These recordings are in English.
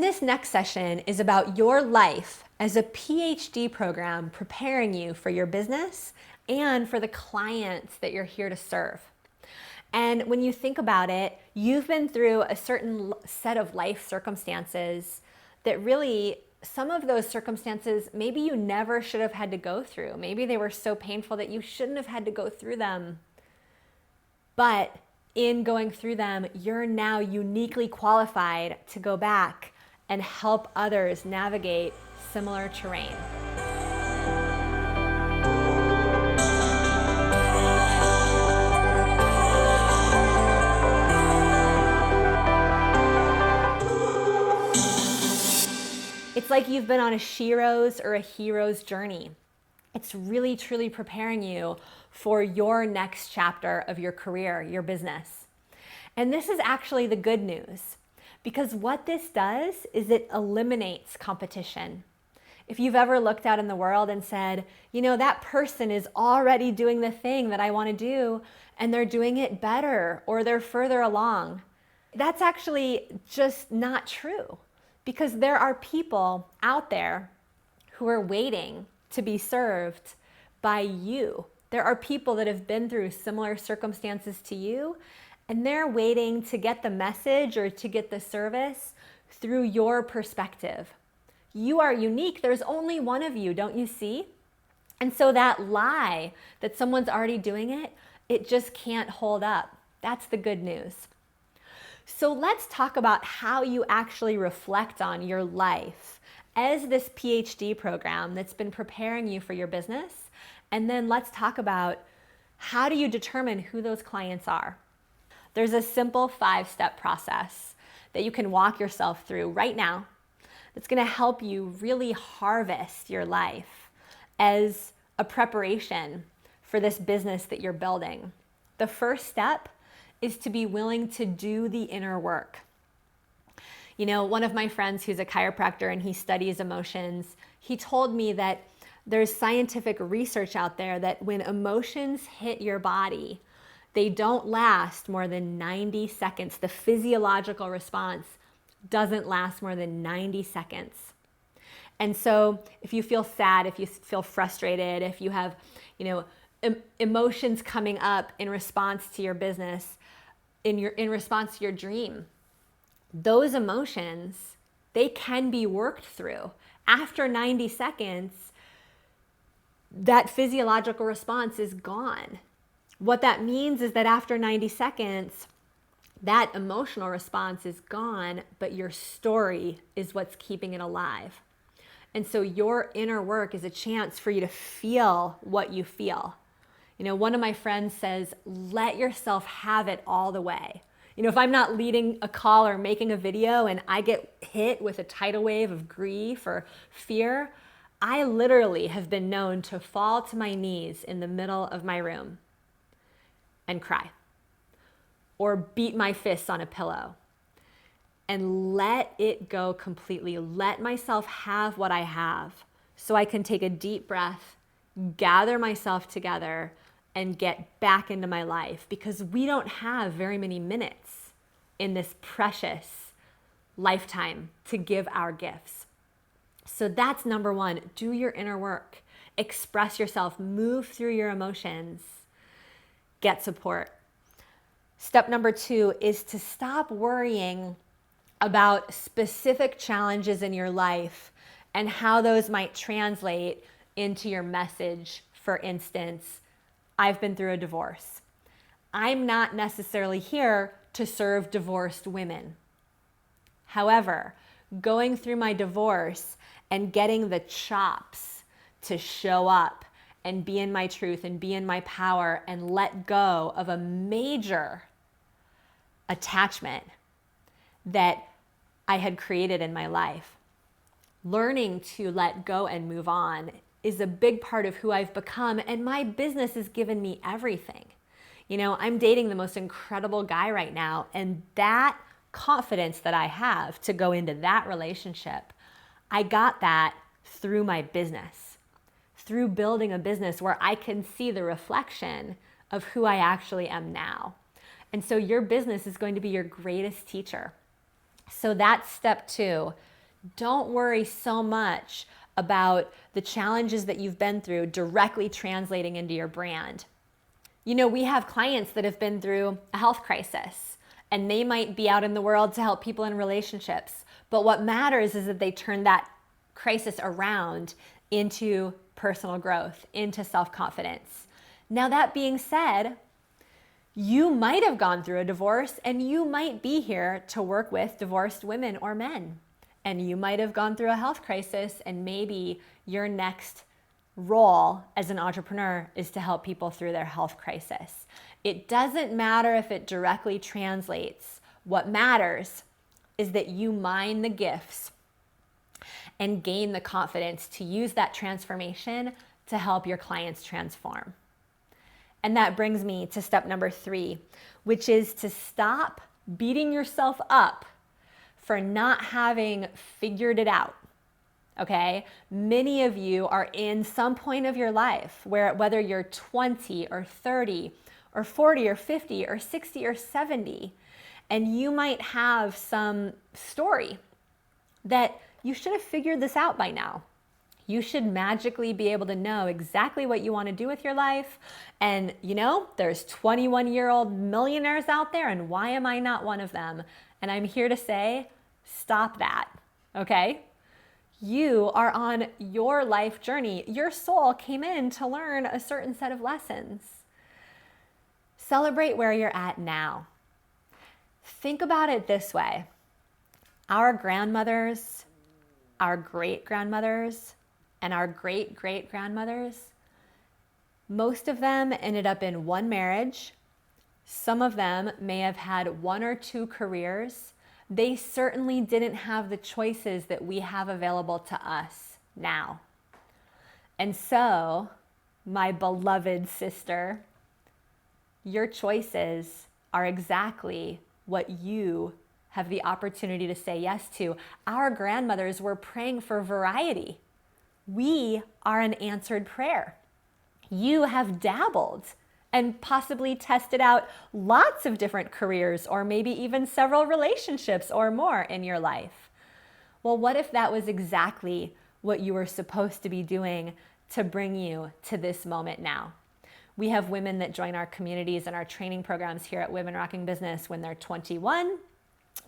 This next session is about your life as a PhD program preparing you for your business and for the clients that you're here to serve. And when you think about it, you've been through a certain set of life circumstances that really, some of those circumstances, maybe you never should have had to go through. Maybe they were so painful that you shouldn't have had to go through them. But in going through them, you're now uniquely qualified to go back and help others navigate similar terrain. It's like you've been on a shero's or a hero's journey. It's really, truly preparing you for your next chapter of your career, your business. And this is actually the good news, because what this does is it eliminates competition. If you've ever looked out in the world and said, you know, that person is already doing the thing that I want to do, and they're doing it better, or they're further along, that's actually just not true, because there are people out there who are waiting to be served by you. There are people that have been through similar circumstances to you, and they're waiting to get the message or to get the service through your perspective. You are unique. There's only one of you, don't you see? And so that lie that someone's already doing it, it just can't hold up. That's the good news. So let's talk about how you actually reflect on your life as this PhD program that's been preparing you for your business. And then let's talk about how do you determine who those clients are. There's a simple 5-step process that you can walk yourself through right now that's going to help you really harvest your life as a preparation for this business that you're building. The first step is to be willing to do the inner work. You know, one of my friends who's a chiropractor and he studies emotions, he told me that there's scientific research out there that when emotions hit your body, they don't last more than 90 seconds. The physiological response doesn't last more than 90 seconds. And so if you feel sad, if you feel frustrated, if you have, you know, emotions coming up in response to your business, in response to your dream, those emotions, they can be worked through. After 90 seconds, that physiological response is gone. What that means is that after 90 seconds, that emotional response is gone, but your story is what's keeping it alive. And so your inner work is a chance for you to feel what you feel. You know, one of my friends says, let yourself have it all the way. You know, if I'm not leading a call or making a video and I get hit with a tidal wave of grief or fear, I literally have been known to fall to my knees in the middle of my room and cry, or beat my fists on a pillow and let it go completely. Let myself have what I have so I can take a deep breath, gather myself together, and get back into my life, because we don't have very many minutes in this precious lifetime to give our gifts. So that's number one. Do your inner work. Express yourself. Move through your emotions. Get support. Step number 2 is to stop worrying about specific challenges in your life and how those might translate into your message. For instance, I've been through a divorce. I'm not necessarily here to serve divorced women. However, going through my divorce and getting the chops to show up and be in my truth and be in my power and let go of a major attachment that I had created in my life. Learning to let go and move on is a big part of who I've become, and my business has given me everything. You know, I'm dating the most incredible guy right now, and that confidence that I have to go into that relationship, I got that through my business, through building a business where I can see the reflection of who I actually am now. And so your business is going to be your greatest teacher. So that's step 2. Don't worry so much about the challenges that you've been through directly translating into your brand. You know, we have clients that have been through a health crisis, and they might be out in the world to help people in relationships. But what matters is that they turn that crisis around into personal growth, into self-confidence. Now, that being said, you might have gone through a divorce, and you might be here to work with divorced women or men. And you might have gone through a health crisis, and maybe your next role as an entrepreneur is to help people through their health crisis. It doesn't matter if it directly translates. What matters is that you mine the gifts and gain the confidence to use that transformation to help your clients transform. And that brings me to step number 3, which is to stop beating yourself up for not having figured it out. Okay? Many of you are in some point of your life where, whether you're 20 or 30 or 40 or 50 or 60 or 70, and you might have some story that you should have figured this out by now. You should magically be able to know exactly what you want to do with your life. And you know, there's 21-year-old millionaires out there, and why am I not one of them? And I'm here to say, stop that, okay? You are on your life journey. Your soul came in to learn a certain set of lessons. Celebrate where you're at now. Think about it this way. Our grandmothers, our great-grandmothers, and our great-great-grandmothers, most of them ended up in one marriage. Some of them may have had 1 or 2 careers. They certainly didn't have the choices that we have available to us now. And so, my beloved sister, your choices are exactly what you have the opportunity to say yes to. Our grandmothers were praying for variety. We are an answered prayer. You have dabbled and possibly tested out lots of different careers, or maybe even several relationships or more in your life. Well, what if that was exactly what you were supposed to be doing to bring you to this moment now? We have women that join our communities and our training programs here at Women Rocking Business when they're 21.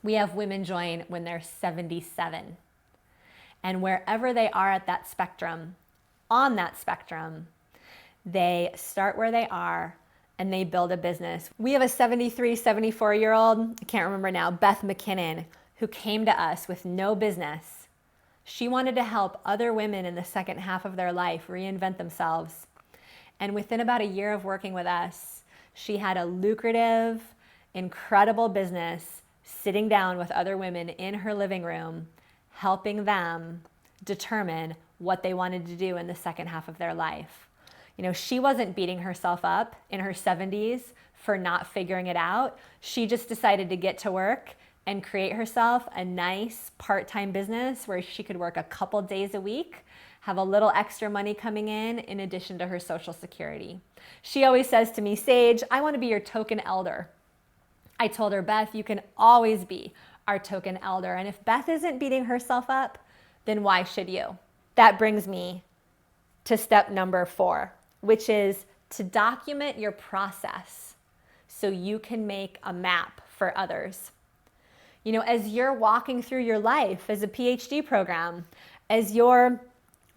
We have women join when they're 77. And wherever they are at that spectrum, on that spectrum, they start where they are and they build a business. We have a 73, 74-year-old, I can't remember now, Beth McKinnon, who came to us with no business. She wanted to help other women in the second half of their life reinvent themselves. And within about a year of working with us, she had a lucrative, incredible business sitting down with other women in her living room, helping them determine what they wanted to do in the second half of their life. You know, she wasn't beating herself up in her 70s for not figuring it out. She just decided to get to work and create herself a nice part-time business where she could work a couple days a week, have a little extra money coming in addition to her Social Security. She always says to me, Sage, I want to be your token elder. I told her, Beth, you can always be our token elder. And if Beth isn't beating herself up, then why should you? That brings me to step number 4, which is to document your process so you can make a map for others. You know, as you're walking through your life as a PhD program, as you're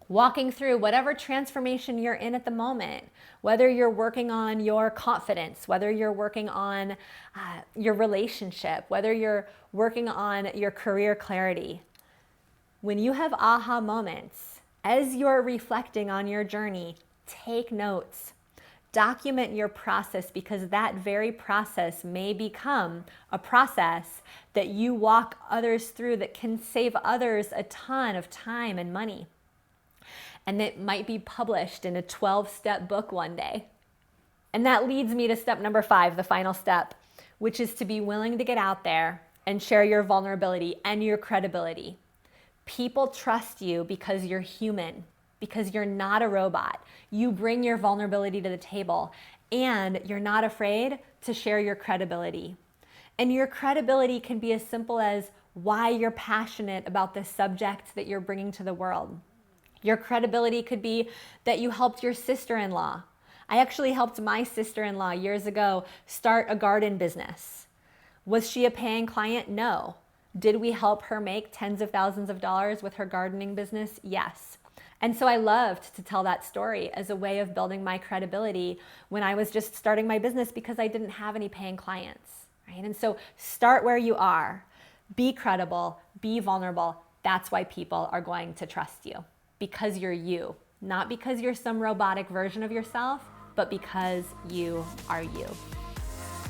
walking through whatever transformation you're in at the moment, whether you're working on your confidence, whether you're working on your relationship, whether you're working on your career clarity, when you have aha moments, as you're reflecting on your journey, take notes. Document your process, because that very process may become a process that you walk others through that can save others a ton of time and money. And it might be published in a 12-step book one day. And that leads me to step number 5, the final step, which is to be willing to get out there and share your vulnerability and your credibility. People trust you because you're human, because you're not a robot. You bring your vulnerability to the table, and you're not afraid to share your credibility. And your credibility can be as simple as, why you're passionate about the subject that you're bringing to the world. Your credibility could be that you helped your sister-in-law. I actually helped my sister-in-law years ago start a garden business. Was she a paying client? No. Did we help her make tens of thousands of dollars with her gardening business? Yes. And so I loved to tell that story as a way of building my credibility when I was just starting my business because I didn't have any paying clients, right? And so start where you are. Be credible, be vulnerable. That's why people are going to trust you, because you're you, not because you're some robotic version of yourself, but because you are you.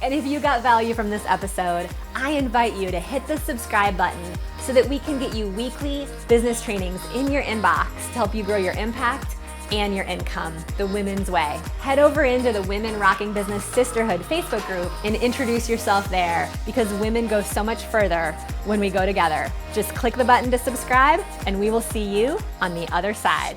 And if you got value from this episode, I invite you to hit the subscribe button so that we can get you weekly business trainings in your inbox to help you grow your impact and your income the women's way. Head over into the Women Rocking Business Sisterhood Facebook group and introduce yourself there, because women go so much further when we go together. Just click the button to subscribe and we will see you on the other side.